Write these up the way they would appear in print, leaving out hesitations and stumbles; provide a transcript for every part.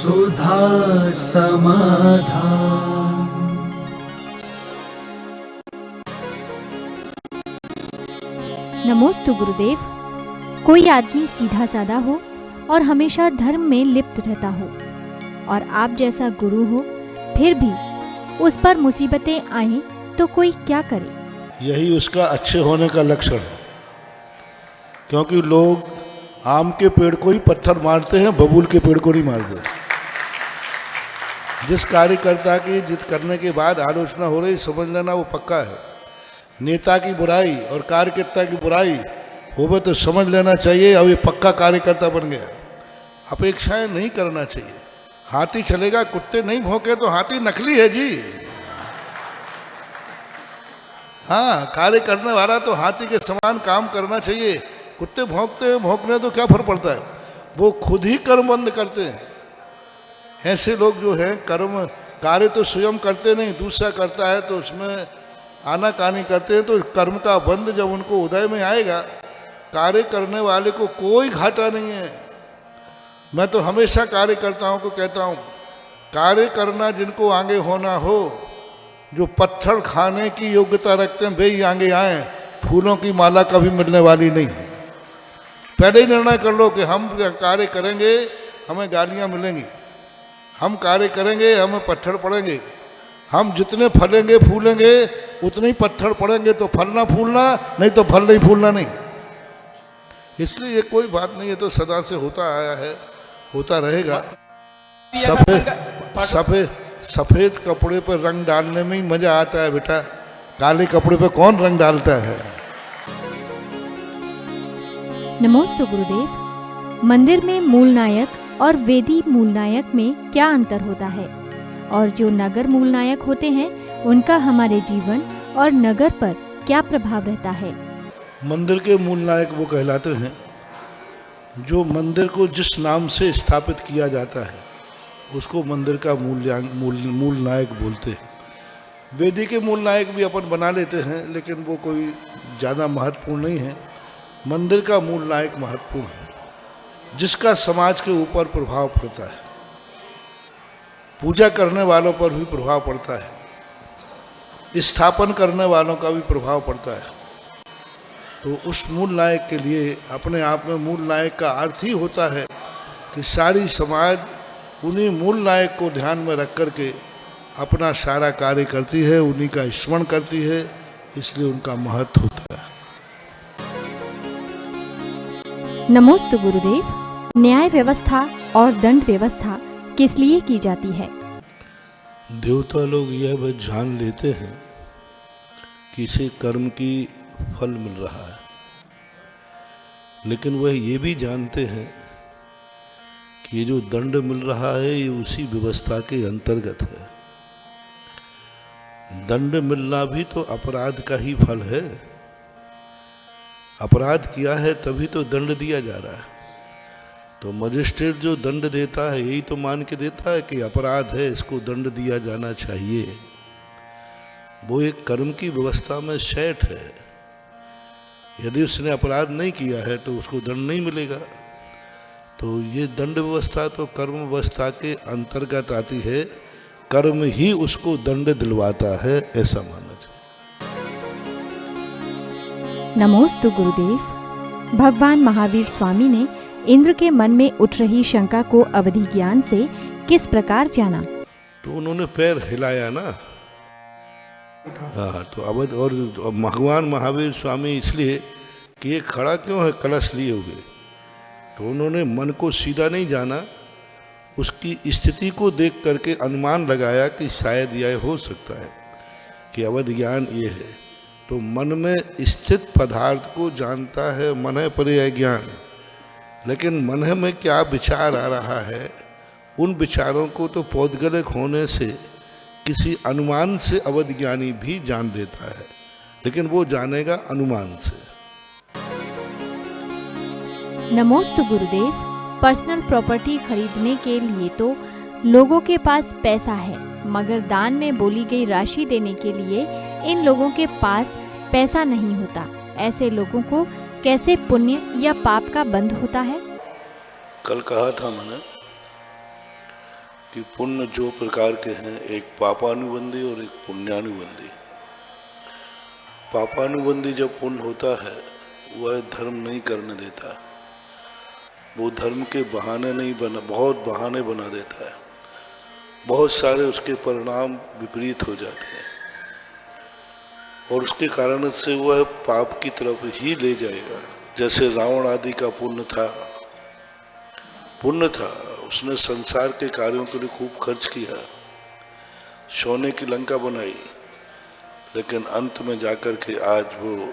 सुधा समाधान। नमोस्तु गुरुदेव। कोई आदमी सीधा साधा हो और हमेशा धर्म में लिप्त रहता हो और आप जैसा गुरु हो, फिर भी उस पर मुसीबतें आएं तो कोई क्या करे? यही उसका अच्छे होने का लक्षण है। क्योंकि लोग आम के पेड़ को ही पत्थर मारते हैं, बबूल के पेड़ को नहीं मारते। जिस कार्यकर्ता की जित करने के बाद आलोचना हो रही, समझ लेना वो पक्का है। नेता की बुराई और कार्यकर्ता की बुराई हो तो समझ लेना चाहिए अब ये पक्का कार्यकर्ता बन गया। अपेक्षाएं नहीं करना चाहिए। हाथी चलेगा, कुत्ते नहीं भौंके तो हाथी नकली है जी। हाँ, कार्य करने वाला तो हाथी के समान काम करना चाहिए। कुत्ते भौंकते हैं, भौंकने तो क्या फर्क पड़ता है, वो खुद ही कर्म बंद करते हैं। ऐसे लोग जो है कर्म कार्य तो स्वयं करते नहीं, दूसरा करता है तो उसमें आनाकानी करते हैं। तो कर्म का बंध जब उनको उदय में आएगा, कार्य करने वाले को कोई घाटा नहीं है। मैं तो हमेशा कार्यकर्ताओं को कहता हूँ, कार्य करना जिनको आगे होना हो, जो पत्थर खाने की योग्यता रखते हैं वे ही आगे आए। फूलों की माला कभी मिलने वाली नहीं है। पहले ही निर्णय कर लो कि हम कार्य करेंगे, हमें गालियाँ मिलेंगी। हम कार्य करेंगे, हमें पत्थर पड़ेंगे। हम जितने फलेंगे फूलेंगे उतने ही पत्थर पड़ेंगे। तो फलना फूलना, नहीं तो फल नहीं फूलना नहीं। इसलिए ये कोई बात नहीं है, तो सदा से होता आया है, होता रहेगा। सफेद कपड़े पर रंग डालने में ही मजा आता है बेटा। काले कपड़े पर कौन रंग डालता है? नमोस्तु गुरुदेव। मंदिर में मूल नायक और वेदी मूल नायक में क्या अंतर होता है, और जो नगर मूल नायक होते हैं उनका हमारे जीवन और नगर पर क्या प्रभाव रहता है? मंदिर के मूल नायक वो कहलाते हैं जो मंदिर को जिस नाम से स्थापित किया जाता है उसको मंदिर का मूल नायक बोलते हैं। वेदी के मूल नायक भी अपन बना लेते हैं, लेकिन वो कोई ज़्यादा महत्वपूर्ण नहीं है। मंदिर का मूल नायक महत्वपूर्ण है, जिसका समाज के ऊपर प्रभाव पड़ता है, पूजा करने वालों पर भी प्रभाव पड़ता है, स्थापन करने वालों का भी प्रभाव पड़ता है। तो उस मूल नायक के लिए अपने आप में मूल नायक का अर्थ ही होता है कि सारी समाज उन्हीं मूल नायक को ध्यान में रख कर के अपना सारा कार्य करती है, उन्हीं का स्मरण करती है, इसलिए उनका महत्व होता है। नमोस्तु गुरुदेव। न्याय व्यवस्था और दंड व्यवस्था किस लिए की जाती है? देवता लोग यह वह जान लेते हैं कि इसे कर्म की फल मिल रहा है, लेकिन वह ये भी जानते हैं कि ये जो दंड मिल रहा है ये उसी व्यवस्था के अंतर्गत है। दंड मिलना भी तो अपराध का ही फल है। अपराध किया है तभी तो दंड दिया जा रहा है। तो मजिस्ट्रेट जो दंड देता है यही तो मान के देता है कि अपराध है, इसको दंड दिया जाना चाहिए। वो एक कर्म की व्यवस्था में सेट है। यदि उसने अपराध नहीं किया है तो उसको दंड नहीं मिलेगा। तो ये दंड व्यवस्था तो कर्म व्यवस्था के अंतर्गत आती है। कर्म ही उसको दंड दिलवाता है, ऐसा मानना चाहिए। नमोस्तु गुरुदेव। भगवान महावीर स्वामी ने इंद्र के मन में उठ रही शंका को अवधि ज्ञान से किस प्रकार जाना? तो उन्होंने पैर हिलाया ना। हाँ, तो अवध और भगवान महावीर स्वामी इसलिए कि ये खड़ा क्यों है कलश लिए हुए, तो उन्होंने मन को सीधा नहीं जाना, उसकी स्थिति को देख करके अनुमान लगाया कि शायद यह हो सकता है कि अवध ज्ञान ये है। तो मन में स्थित पदार्थ को जानता है मन है पर्याय ज्ञान, लेकिन मन में क्या विचार आ रहा है उन विचारों को तो पौद्गलिक होने से किसी अनुमान से अवध ज्ञानी भी जान लेता है, लेकिन वो जानेगा अनुमान से। नमोस्तु गुरुदेव। पर्सनल प्रॉपर्टी खरीदने के लिए तो लोगों के पास पैसा है, मगर दान में बोली गई राशि देने के लिए इन लोगों के पास पैसा नहीं होता। ऐसे लोगों को कैसे पुण्य या पाप का बंध होता है? कल कहा था मैंने कि पुण्य दो प्रकार के हैं, एक पापानुबंधी और एक पुण्यानुबंधी। पापानुबंधी जब पुण्य होता है वह धर्म नहीं करने देता, वो धर्म के बहाने नहीं बना, बहुत बहाने बना देता है, बहुत सारे उसके परिणाम विपरीत हो जाते हैं और उसके कारण से वह पाप की तरफ ही ले जाएगा। जैसे रावण आदि का पुण्य था, उसने संसार के कार्यों के लिए खूब खर्च किया, सोने की लंका बनाई, लेकिन अंत में जाकर के आज वो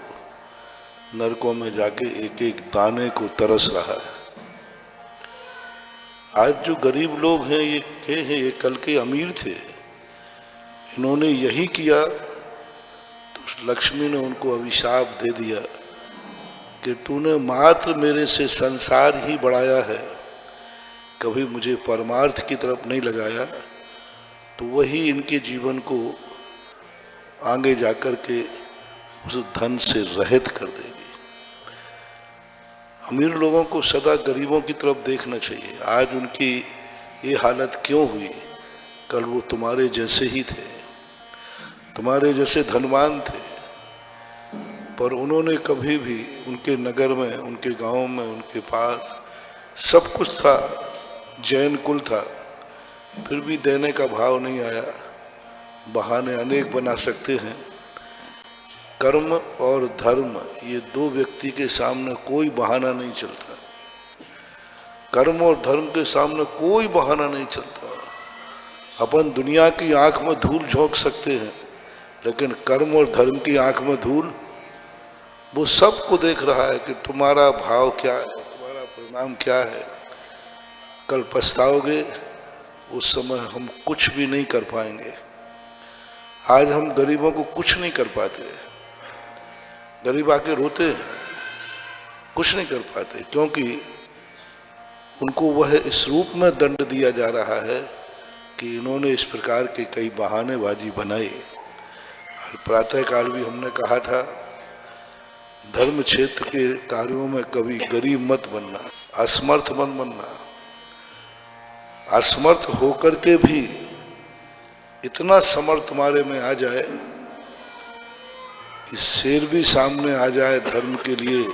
नरकों में जाके एक एक दाने को तरस रहा है। आज जो गरीब लोग हैं ये कल के अमीर थे, इन्होंने यही किया तो लक्ष्मी ने उनको अभिशाप दे दिया कि तूने मात्र मेरे से संसार ही बढ़ाया है, कभी मुझे परमार्थ की तरफ नहीं लगाया, तो वही इनके जीवन को आगे जाकर के उस धन से रहित कर देगी। अमीर लोगों को सदा गरीबों की तरफ देखना चाहिए। आज उनकी ये हालत क्यों हुई? कल वो तुम्हारे जैसे ही थे, तुम्हारे जैसे धनवान थे, पर उन्होंने कभी भी, उनके नगर में, उनके गांव में, उनके पास सब कुछ था, जैन कुल था, फिर भी देने का भाव नहीं आया। बहाने अनेक बना सकते हैं। कर्म और धर्म ये दो व्यक्ति के सामने कोई बहाना नहीं चलता। कर्म और धर्म के सामने कोई बहाना नहीं चलता। अपन दुनिया की आंख में धूल झोंक सकते हैं, लेकिन कर्म और धर्म की आंख में धूल, वो सबको देख रहा है कि तुम्हारा भाव क्या है, तुम्हारा परिणाम क्या है। कल पछताओगे, उस समय हम कुछ भी नहीं कर पाएंगे। आज हम गरीबों को कुछ नहीं कर पाते, गरीब आके रोते हैं, कुछ नहीं कर पाते, क्योंकि उनको वह इस रूप में दंड दिया जा रहा है कि इन्होंने इस प्रकार के कई बहानेबाजी बनाई। और प्रातःकाल भी हमने कहा था, धर्म क्षेत्र के कार्यों में कभी गरीब मत बनना, असमर्थ मत बनना। असमर्थ होकर के भी इतना समर्थ तुम्हारे में आ जाए कि शेर भी सामने आ जाए धर्म के लिए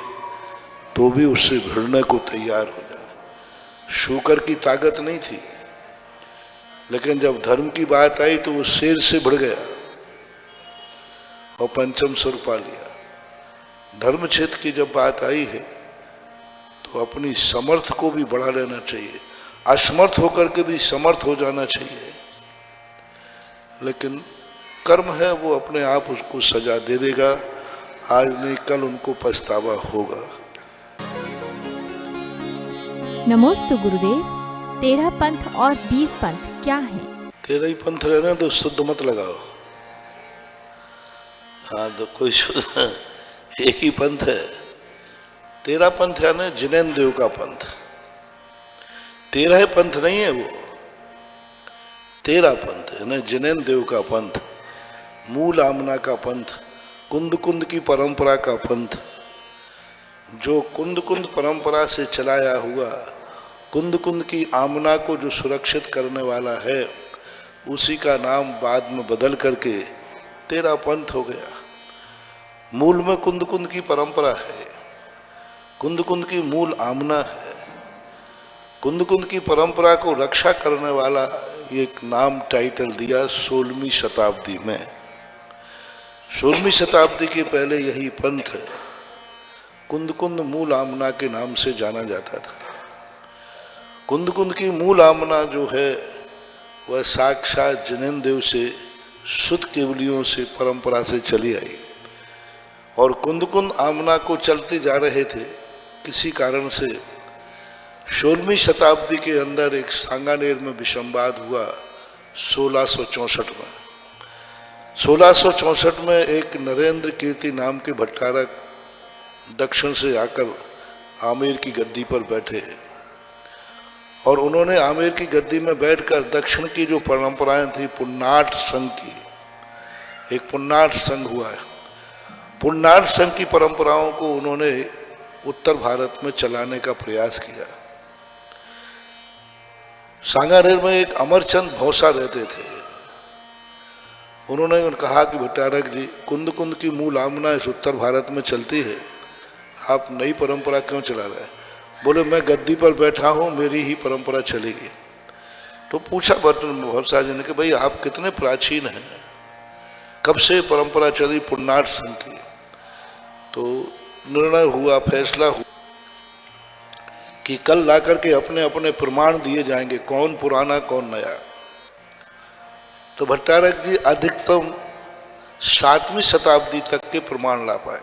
तो भी उससे भिड़ने को तैयार हो जाए। शूकर की ताकत नहीं थी, लेकिन जब धर्म की बात आई तो वो शेर से भिड़ गया और पंचम स्वर पा लिया। धर्म क्षेत्र की जब बात आई है तो अपनी समर्थ को भी बढ़ा लेना चाहिए, असमर्थ होकर के भी समर्थ हो जाना चाहिए। लेकिन कर्म है वो अपने आप उसको सजा दे देगा, आज नहीं कल उनको पछतावा होगा। नमोस्तु गुरुदेव, 13 पंथ और 20 पंथ क्या है? 13 ही पंथ रहना तो शुद्ध मत लगाओ। हाँ तो कोई एक ही पंथ है। 13 पंथ है ना, जिनेन्द्र देव का पंथ। 13 पंथ नहीं है वो, 13 पंथ है ना, जिनेन्द्र देव का पंथ, मूल आमना का पंथ, कुंद कुंद की परंपरा का पंथ, जो कुंद कुंद परंपरा से चलाया हुआ, कुंद कुंद की आमना को जो सुरक्षित करने वाला है, उसी का नाम बाद में बदल करके 13 पंथ हो गया। मूल में कुंद कुंद की परंपरा है, कुंद कुंद की मूल आमना है। कुंद कुंद की परंपरा को रक्षा करने वाला एक नाम टाइटल दिया 16वीं शताब्दी में। 16वीं शताब्दी के पहले यही पंथ कुंद कुंद मूल आमना के नाम से जाना जाता था। कुंद कुंद की मूल आमना जो है वह साक्षात जिनेन्द्र देव से, शुद्ध केवलियों से परंपरा से चली आई, और कुंद कुंद आमना को चलते जा रहे थे। किसी कारण से 16वीं शताब्दी के अंदर एक सांगानेर में विषमवाद हुआ 1664 में। 1664 में एक नरेंद्र कीर्ति नाम के भट्टारक दक्षिण से आकर आमेर की गद्दी पर बैठे, और उन्होंने आमेर की गद्दी में बैठकर दक्षिण की जो परंपराएं थी, पुन्नाट संघ की, एक पुन्नाट संघ हुआ है, पुन्नाट संघ की परंपराओं को उन्होंने उत्तर भारत में चलाने का प्रयास किया। सांगानेर में एक अमरचंद भौसा रहते थे। उन्होंने कहा कि भट्टारक जी, कुंद कुंद की मूल आमना इस उत्तर भारत में चलती है, आप नई परंपरा क्यों चला रहे हैं? बोले मैं गद्दी पर बैठा हूँ, मेरी ही परंपरा चलेगी। तो पूछा भौसा जी ने कि भाई आप कितने प्राचीन हैं, कब से परंपरा चली पुन्नाट संघ की? तो निर्णय हुआ, फैसला हुआ कि कल लाकर के अपने अपने प्रमाण दिए जाएंगे, कौन पुराना कौन नया। तो भट्टारक जी अधिकतम 7वीं शताब्दी तक के प्रमाण ला पाए।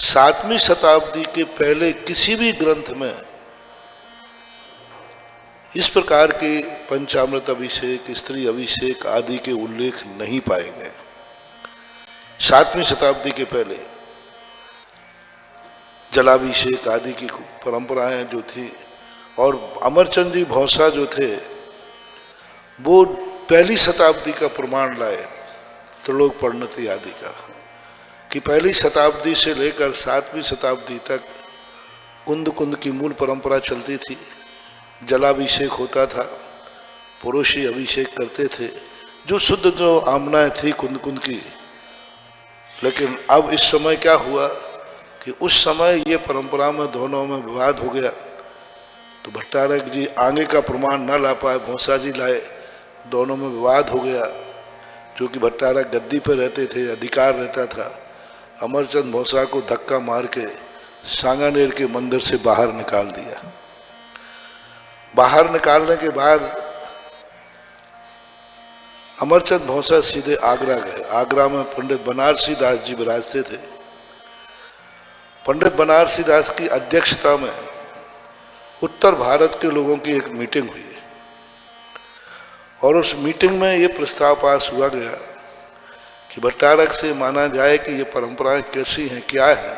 7वीं शताब्दी के पहले किसी भी ग्रंथ में इस प्रकार के पंचामृत अभिषेक, स्त्री अभिषेक आदि के उल्लेख नहीं पाए गए। 7वीं शताब्दी के पहले जलाभिषेक आदि की परंपराएं जो थी, और अमरचंद जी भौसा जो थे वो पहली शताब्दी का प्रमाण लाए, त्रिलोक परिणति आदि का, कि पहली शताब्दी से लेकर 7वीं शताब्दी तक कुंद कुंद की मूल परंपरा चलती थी। जलाभिषेक होता था, पुरुष ही अभिषेक करते थे, जो शुद्ध जो आमनाएं थी कुंद कुंद की। लेकिन अब इस समय क्या हुआ कि उस समय ये परंपरा में दोनों में विवाद हो गया। तो भट्टारक जी आगे का प्रमाण न ला पाए, भौसा जी लाए, दोनों में विवाद हो गया। क्योंकि भट्टारक गद्दी पर रहते थे, अधिकार रहता था। अमरचंद भौसा को धक्का मार के सांगानेर के मंदिर से बाहर निकाल दिया। बाहर निकालने के बाद अमरचंद भौसा सीधे आगरा गए। आगरा में पंडित बनारसी दास जी विराजते थे। पंडित बनारसी दास की अध्यक्षता में उत्तर भारत के लोगों की एक मीटिंग हुई, और उस मीटिंग में ये प्रस्ताव पास हुआ गया कि भट्टारक से माना जाए कि ये परंपराएं कैसी हैं, क्या है,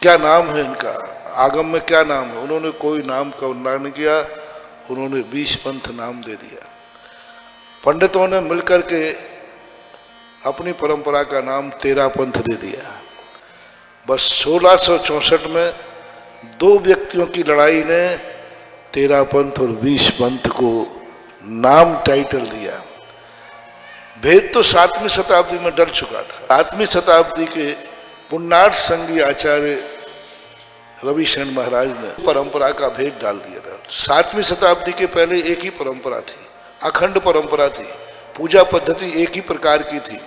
क्या नाम है इनका, आगम में क्या नाम है। उन्होंने कोई नाम का उल्लेख नहीं किया, उन्होंने 20 पंथ नाम दे दिया। पंडितों ने मिलकर के अपनी परंपरा का नाम 13 पंथ दे दिया। बस 1664 में 2 व्यक्तियों की लड़ाई ने 13 पंथ और 20 पंथ को नाम टाइटल दिया। भेद तो 7वीं शताब्दी में डल चुका था। 7वीं शताब्दी के पुन्नाट संघी आचार्य रविशरण महाराज ने परंपरा का भेद डाल दिया था। 7वीं शताब्दी के पहले एक ही परंपरा थी, अखंड परंपरा थी, पूजा पद्धति एक ही प्रकार की थी,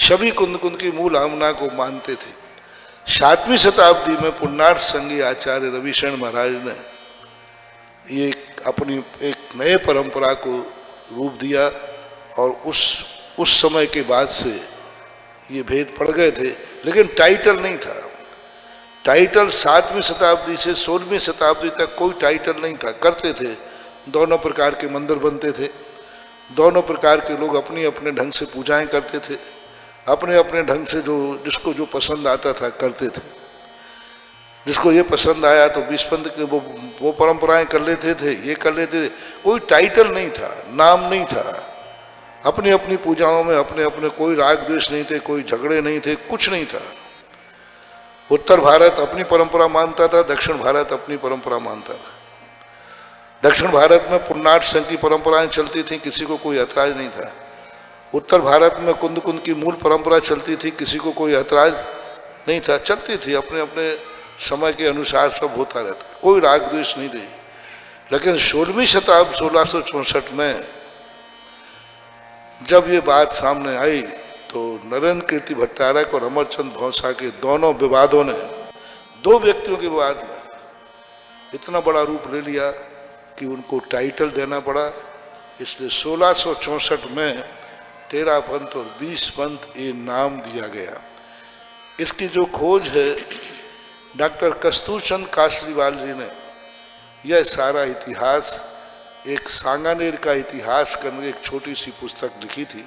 सभी कुंद कुंद की मूल आमना को मानते थे। 7वीं शताब्दी में पुन्नाट संघी आचार्य रविशरण महाराज ने ये अपनी एक नए परंपरा को रूप दिया, और उस समय के बाद से ये भेद पड़ गए थे। लेकिन टाइटल नहीं था। टाइटल 7वीं शताब्दी से 16वीं शताब्दी तक कोई टाइटल नहीं था। करते थे, दोनों प्रकार के मंदिर बनते थे, दोनों प्रकार के लोग अपनी अपने ढंग से पूजाएं करते थे, अपने अपने ढंग से जो जिसको जो पसंद आता था करते थे। जिसको ये पसंद आया तो 20 पंथ के वो परंपराएं कर लेते थे, ये कर लेते थे। कोई टाइटल नहीं था, नाम नहीं था। अपनी अपनी पूजाओं में अपने अपने कोई राग द्वेष नहीं थे, कोई झगड़े नहीं थे, कुछ नहीं था। उत्तर भारत अपनी परंपरा मानता था, दक्षिण भारत अपनी परंपरा मानता था। दक्षिण भारत में पुन्नाट संघ की परंपराएं चलती थी, किसी को कोई ऐतराज नहीं था। उत्तर भारत में कुंद कुंद की मूल परंपरा चलती थी, किसी को कोई ऐतराज नहीं था। चलती थी, अपने अपने समय के अनुसार सब होता रहता, कोई राग द्वेष नहीं रही। लेकिन 16वीं शताब्दी 1664 में जब ये बात सामने आई तो नरेंद्र कीर्ति भट्टारक और अमरचंद भौसा के दोनों विवादों ने, 2 व्यक्तियों के विवाद में इतना बड़ा रूप ले लिया कि उनको टाइटल देना पड़ा। इसलिए 1664 में 13 पंथ और 20 पंथ ये नाम दिया गया। इसकी जो खोज है डॉक्टर कस्तूरचंद कासलीवाल जी ने, यह सारा इतिहास एक सांगानेर का इतिहास करने एक छोटी सी पुस्तक लिखी थी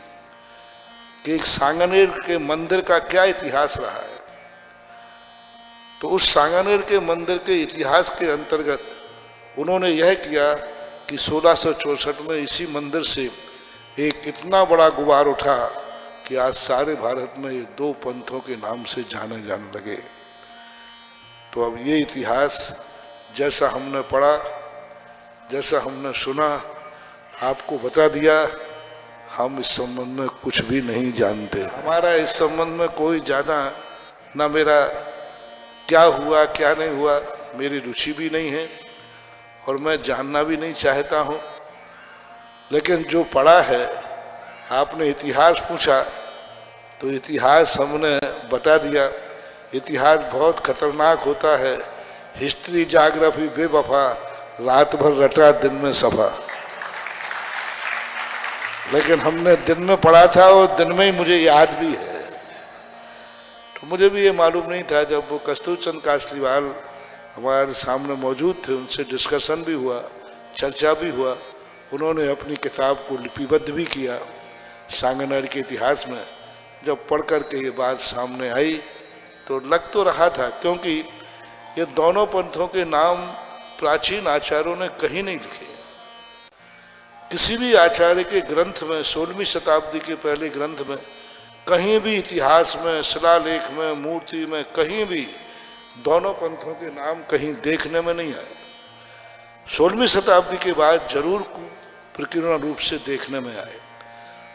कि एक सांगानेर के मंदिर का क्या इतिहास रहा है। तो उस सांगानेर के मंदिर के इतिहास के अंतर्गत उन्होंने यह किया कि 1664 में इसी मंदिर से एक इतना बड़ा गुबार उठा कि आज सारे भारत में ये 2 पंथों के नाम से जाने लगे। तो अब ये इतिहास जैसा हमने पढ़ा जैसा हमने सुना आपको बता दिया। हम इस संबंध में कुछ भी नहीं जानते। हमारा इस संबंध में कोई ज़्यादा ना मेरा क्या हुआ क्या नहीं हुआ मेरी रुचि भी नहीं है और मैं जानना भी नहीं चाहता हूँ। लेकिन जो पढ़ा है, आपने इतिहास पूछा तो इतिहास हमने बता दिया। इतिहास बहुत खतरनाक होता है। हिस्ट्री जाग्राफी बेवफा, रात भर रटा दिन में सफा। लेकिन हमने दिन में पढ़ा था और दिन में ही मुझे याद भी है। तो मुझे भी ये मालूम नहीं था। जब वो कस्तूर चंद कासलीवाल हमारे सामने मौजूद थे, उनसे डिस्कशन भी हुआ, चर्चा भी हुआ। उन्होंने अपनी किताब को लिपिबद्ध भी किया सांगनेर के इतिहास में। जब पढ़ कर के ये बात सामने आई तो लग तो रहा था, क्योंकि ये दोनों पंथों के नाम प्राचीन आचार्यों ने कहीं नहीं लिखे। किसी भी आचार्य के ग्रंथ में 16वीं शताब्दी के पहले ग्रंथ में कहीं भी इतिहास में, शिलालेख में, मूर्ति में कहीं भी दोनों पंथों के नाम कहीं देखने में नहीं आए। 16वीं शताब्दी के बाद जरूर प्रकीर्ण रूप से देखने में आए।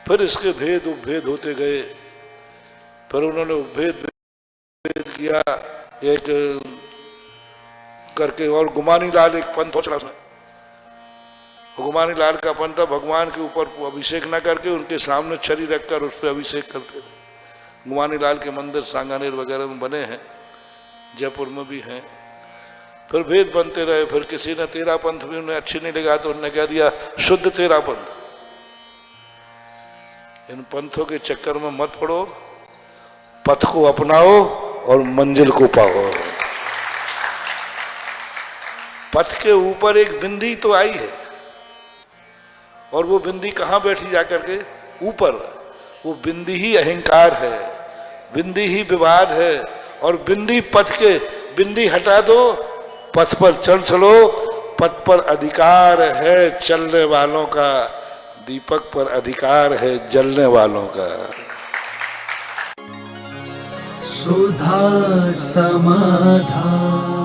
फिर इसके भेद उपभेद होते गए। फिर उन्होंने उपभेद किया एक करके, और गुमानी लाल एक पंथ हो चला उसमें। गुमानी लाल का पंथ था भगवान के ऊपर अभिषेक न करके उनके सामने छड़ी रखकर उस पर अभिषेक करते थे। गुमानी लाल के मंदिर सांगानेर वगैरह में बने हैं, जयपुर में भी हैं। फिर भेद बनते रहे। फिर किसी ने तेरा पंथ भी उन्हें अच्छी नहीं लगा तो उन्होंने कह दिया शुद्ध तेरा पंथ। इन पंथों के चक्कर में मत पड़ो, पथ को अपनाओ और मंजिल को पाओ। पथ के ऊपर एक बिंदी तो आई है और वो बिंदी कहाँ बैठी जाकर के? ऊपर। वो बिंदी ही अहंकार है, बिंदी ही विवाद है। और बिंदी पथ के, बिंदी हटा दो, पथ पर चलो। पथ पर अधिकार है चलने वालों का, दीपक पर अधिकार है जलने वालों का। सुधा समाधान